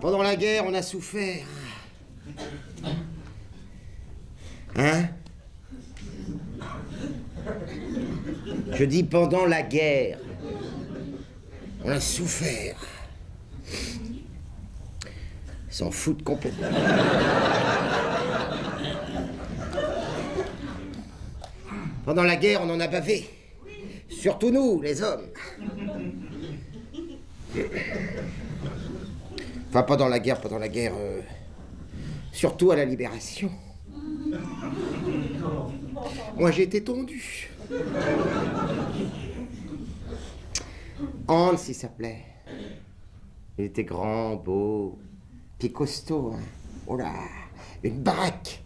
pendant la guerre, on a souffert. Hein? Je dis pendant la guerre. On a souffert. Ils s'en foutent complètement. Pendant la guerre, on en a bavé. Surtout nous, les hommes. Enfin, pas dans la guerre, surtout à la libération. Moi, j'ai été tondu. Hans, il s'appelait. Il était grand, beau, puis costaud. Hein. Oh là, une baraque.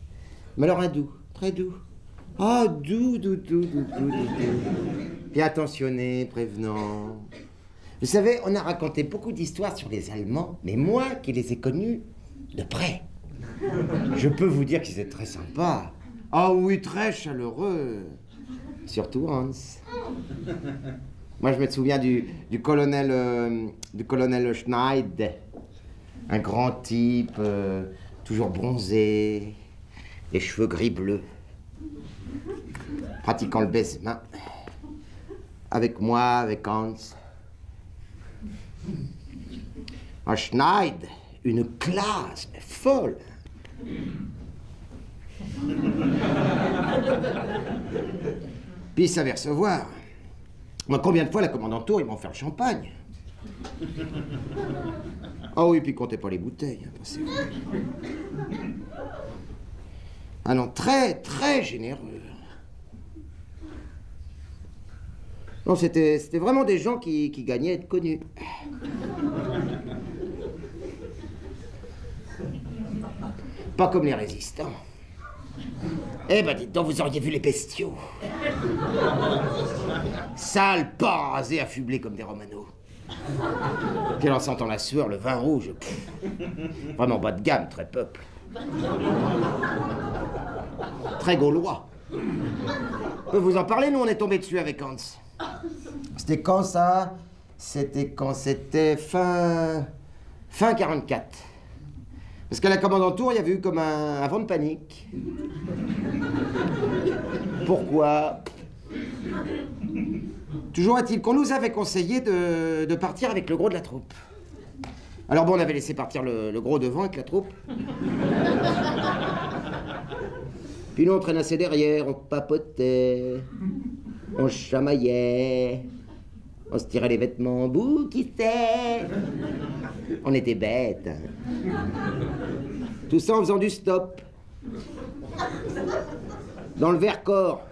Mais alors un doux, très doux. Oh, doux. Puis attentionné, prévenant. Vous savez, on a raconté beaucoup d'histoires sur les Allemands, mais moi qui les ai connus de près, je peux vous dire qu'ils étaient très sympas. Ah oui, très chaleureux. Surtout Hans. Moi, je me souviens du colonel Schneid. Un grand type, toujours bronzé, les cheveux gris-bleus, pratiquant le baise-main. Avec moi, avec Hans. Un Schneid, une classe, mais folle. Puis il savait recevoir. Moi, combien de fois la commandante Tour, ils m'ont fait le champagne. Ah oui, puis comptez pas les bouteilles. Ah non, très, très généreux. Non, c'était vraiment des gens qui gagnaient à être connus. Pas comme les résistants. Eh ben, dites donc, vous auriez vu les bestiaux. Sales, pas rasés, affublés comme des romanos. Puis en sentant la sueur, le vin rouge, vraiment bas de gamme, très peuple. Très gaulois. Je peux vous en parler, nous on est tombé dessus avec Hans. C'était quand ça? C'était fin 44. Parce qu'à la commandante Tour, il y avait eu comme un vent de panique. Pourquoi? Toujours est-il qu'on nous avait conseillé de partir avec le gros de la troupe. Alors bon, on avait laissé partir le gros devant avec la troupe. Puis nous, on traînassait derrière, on papotait, on chamaillait, on se tirait les vêtements, bouh, qui sait? On était bêtes. Tout ça en faisant du stop. Dans le Vercors.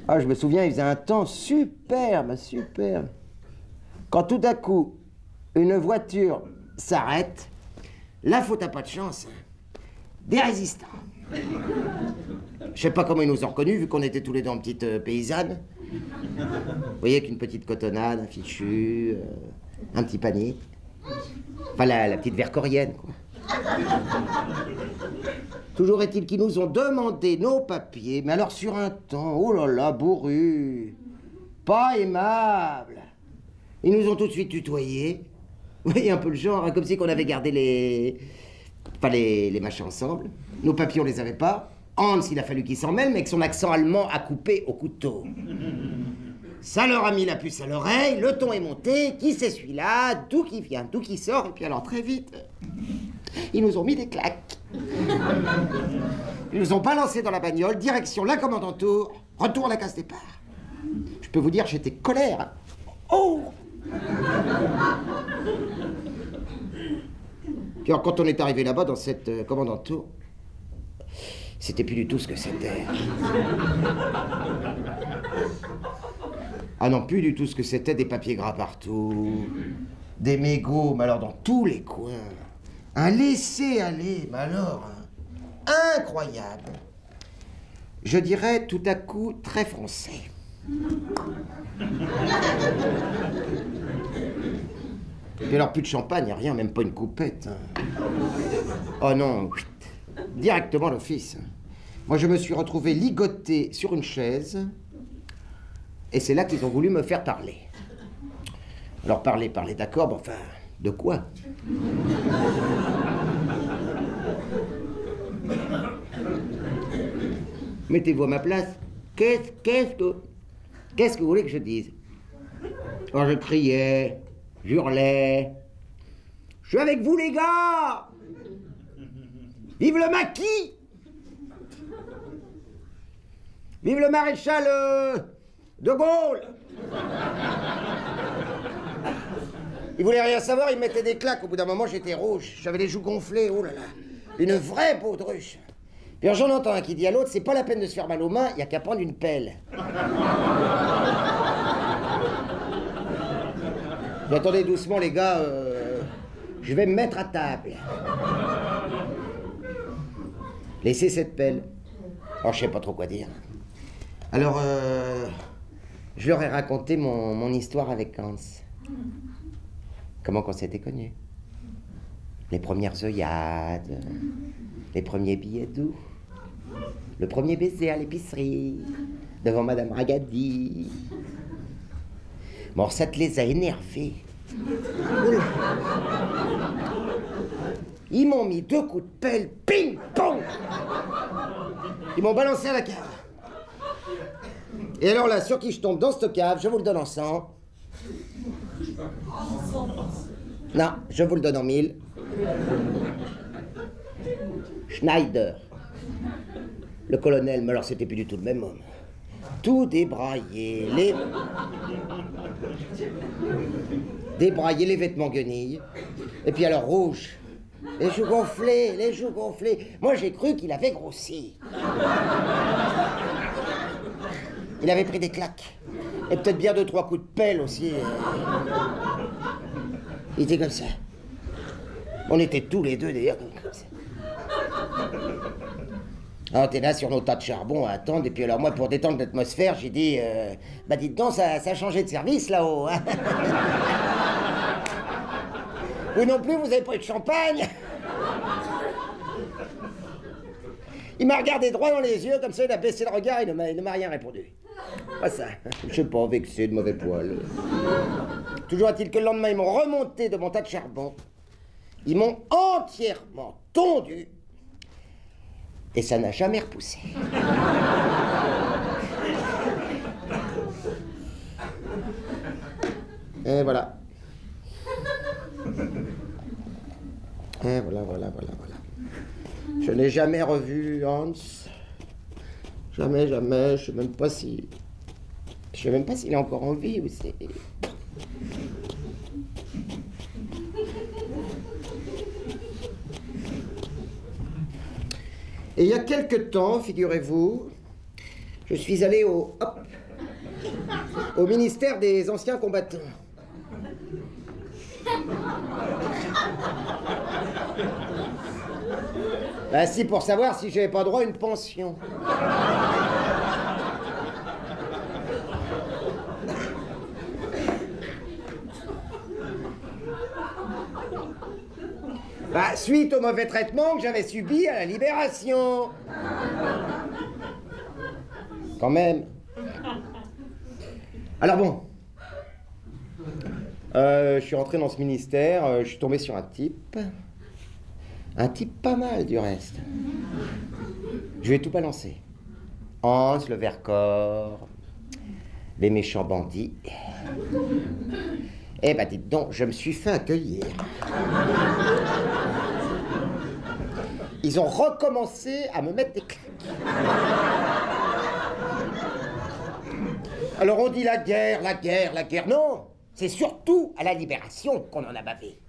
Ah, je me souviens, il faisait un temps superbe. Quand tout à coup, une voiture s'arrête, là, faut t'as pas de chance. Des résistants. Je sais pas comment ils nous ont reconnus, vu qu'on était tous les deux en petites paysannes. Vous voyez, avec une petite cotonnade, un fichu, un petit panier. Enfin, la petite vercorienne, quoi. Toujours est-il qu'ils nous ont demandé nos papiers, mais alors sur un temps, oh là là, bourru, pas aimable. Ils nous ont tout de suite tutoyés. Vous voyez un peu le genre, hein, comme si qu'on avait gardé les machins ensemble. Nos papiers, on les avait pas. Hans, il a fallu qu'il s'en mêle, mais avec son accent allemand à couper au couteau. Ça leur a mis la puce à l'oreille, le ton est monté, qui c'est celui-là, d'où qui vient, d'où qui sort, et puis alors très vite, ils nous ont mis des claques. Ils nous ont balancés dans la bagnole, direction la commandante Tour, retour à la case départ. Je peux vous dire, j'étais colère. Oh! Puis alors, quand on est arrivé là-bas, dans cette commandante Tour, c'était plus du tout ce que c'était. Ah non, plus du tout ce que c'était, des papiers gras partout, des mégots, mais alors dans tous les coins. Un laisser-aller, mais alors, hein, incroyable. Je dirais tout à coup très français. Et alors plus de champagne, rien, même pas une coupette. Hein. Oh non, directement l'office. Moi je me suis retrouvé ligoté sur une chaise, Et c'est là qu'ils ont voulu me faire parler. Alors parler, d'accord, mais enfin, de quoi? Mettez-vous à ma place. Qu'est-ce que vous voulez que je dise? Alors je criais, j'hurlais. Je suis avec vous les gars! Vive le maquis! Vive le maréchal de Gaulle! Il voulait rien savoir, il me mettait des claques. Au bout d'un moment, j'étais rouge. J'avais les joues gonflées, oh là là. Une vraie baudruche. Puis j'en entends un qui dit à l'autre, c'est pas la peine de se faire mal aux mains, il n'y a qu'à prendre une pelle. Attendez doucement les gars, je vais me mettre à table. Laissez cette pelle. Alors je sais pas trop quoi dire. Alors, je leur ai raconté mon histoire avec Hans. Comment qu'on s'était connus. Les premières œillades, les premiers billets doux, le premier baiser à l'épicerie, devant Madame Ragadi. Bon, ça te les a énervés. Ils m'ont mis 2 coups de pelle, ping, pong. Ils m'ont balancé à la cave. Et alors là, sur qui je tombe dans cette cave, je vous le donne en 100. Non, je vous le donne en 1000. Schneider. Le colonel, mais alors c'était plus du tout le même homme. Tout débraillé, les vêtements guenilles. Et puis alors rouge. Les joues gonflées. Moi j'ai cru qu'il avait grossi. Il avait pris des claques. Et peut-être bien 2-3 coups de pelle aussi. Il était comme ça. On était tous les deux d'ailleurs comme ça. Alors t'es là sur nos tas de charbon à attendre, et puis alors moi pour détendre l'atmosphère, j'ai dit bah dites donc, ça a changé de service là-haut. Hein. Vous non plus, vous avez pas eu de champagne? Il m'a regardé droit dans les yeux, comme ça il a baissé le regard, il ne m'a rien répondu. Pas ça, je sais pas, vexé de mauvais poil. Toujours est-il que le lendemain, ils m'ont remonté de mon tas de charbon. Ils m'ont entièrement tondu. Et ça n'a jamais repoussé. Et voilà. Et voilà. Je n'ai jamais revu Hans. Jamais. Je sais même pas si... Je sais même pas s'il est encore en vie ou c'est... Et il y a quelque temps, figurez-vous, je suis allé au ministère des anciens combattants. Ben si, pour savoir si j'avais pas droit à une pension. Bah, suite au mauvais traitement que j'avais subi à la Libération. Quand même. Alors bon. Je suis rentré dans ce ministère, je suis tombé sur un type. Un type pas mal, du reste. Je lui ai tout balancé. Hans, le Vercors, les méchants bandits. Eh ben, dites donc, je me suis fait accueillir. Ils ont recommencé à me mettre des claques. Alors on dit la guerre. Non, c'est surtout à la Libération qu'on en a bavé.